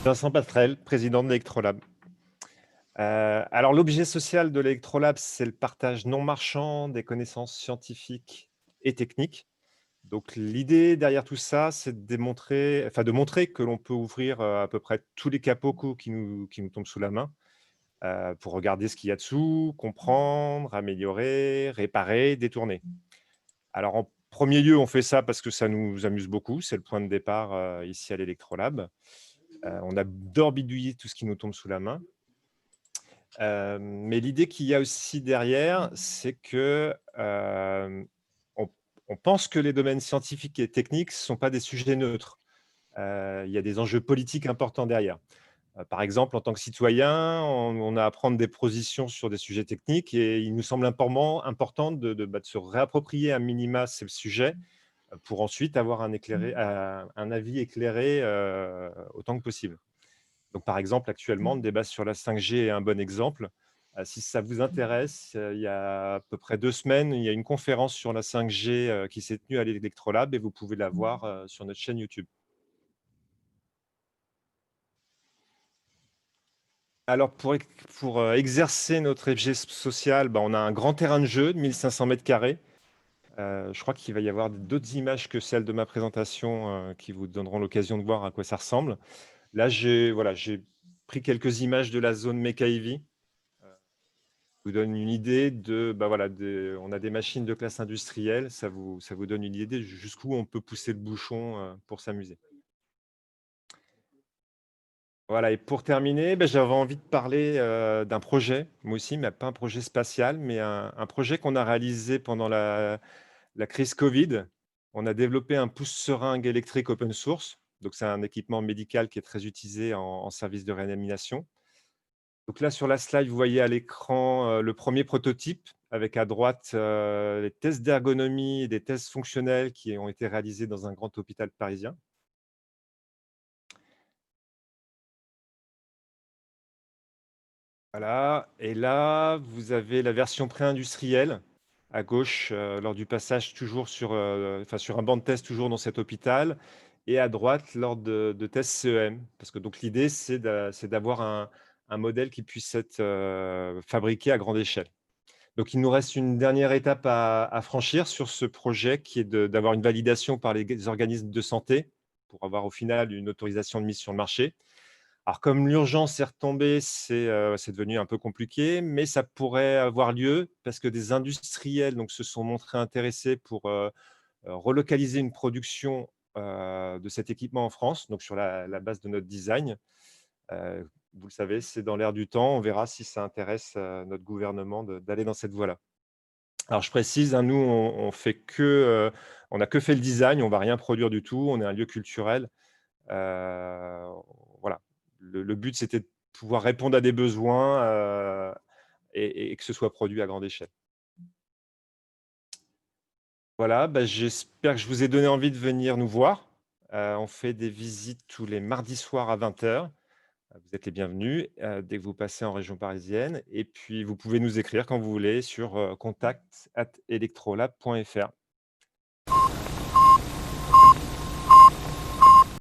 Vincent Pastrel, président de l'Electrolab. Alors l'objet social de l'Electrolab, c'est le partage non marchand des connaissances scientifiques et techniques. Donc l'idée derrière tout ça, c'est de montrer que l'on peut ouvrir, à peu près tous les capots qui nous tombent sous la main, pour regarder ce qu'il y a dessous, comprendre, améliorer, réparer, détourner. Alors en premier lieu, on fait ça parce que ça nous amuse beaucoup, c'est le point de départ, ici à l'Electrolab. On adore bidouiller tout ce qui nous tombe sous la main. Mais l'idée qu'il y a aussi derrière, c'est que, on on pense que les domaines scientifiques et techniques ne sont pas des sujets neutres. Il y a des enjeux politiques importants derrière. Par exemple, en tant que citoyen, on a à prendre des positions sur des sujets techniques et il nous semble important de se réapproprier à minima ces sujets, pour ensuite avoir un avis éclairé, autant que possible. Donc, par exemple, actuellement, le débat sur la 5G est un bon exemple. Si ça vous intéresse, il y a à peu près 2 semaines, il y a une conférence sur la 5G, qui s'est tenue à l'Electrolab et vous pouvez la voir, sur notre chaîne YouTube. Alors pour exercer notre objet social, bah, on a un grand terrain de jeu de 1 500 m². Je crois qu'il va y avoir d'autres images que celles de ma présentation, qui vous donneront l'occasion de voir à quoi ça ressemble. Là, j'ai pris quelques images de la zone Mecca-Heavy. Vous donne une idée bah, voilà, on a des machines de classe industrielle, ça vous donne une idée jusqu'où on peut pousser le bouchon, pour s'amuser. Voilà, et pour terminer, bah, j'avais envie de parler, d'un projet, moi aussi, mais pas un projet spatial, mais un projet qu'on a réalisé pendant la crise Covid. On a développé un pouce-seringue électrique open source, donc c'est un équipement médical qui est très utilisé en service de réanimation. Donc là, sur la slide, vous voyez à l'écran, le premier prototype avec à droite, les tests d'ergonomie et des tests fonctionnels qui ont été réalisés dans un grand hôpital parisien. Voilà, et là, vous avez la version pré-industrielle à gauche, lors du passage toujours sur un banc de test toujours dans cet hôpital, et à droite lors de tests CEM. Parce que donc l'idée, c'est d'avoir un modèle qui puisse être, fabriqué à grande échelle. Donc, il nous reste une dernière étape à franchir sur ce projet qui est d'avoir une validation par les organismes de santé pour avoir au final une autorisation de mise sur le marché. Alors, comme l'urgence est retombée, c'est devenu un peu compliqué, mais ça pourrait avoir lieu parce que des industriels donc, se sont montrés intéressés pour relocaliser une production de cet équipement en France, donc sur la base de notre design. Vous le savez, c'est dans l'air du temps. On verra si ça intéresse notre gouvernement d'aller dans cette voie-là. Alors je précise, hein, nous on n'a que fait le design, on va rien produire du tout, on est un lieu culturel. Heu, voilà. Le but, c'était de pouvoir répondre à des besoins, et que ce soit produit à grande échelle. Voilà, bah, j'espère que je vous ai donné envie de venir nous voir. On fait des visites tous les mardis soirs à 20h. Vous êtes les bienvenus, dès que vous passez en région parisienne, et puis vous pouvez nous écrire quand vous voulez sur, contact@electrolab.fr.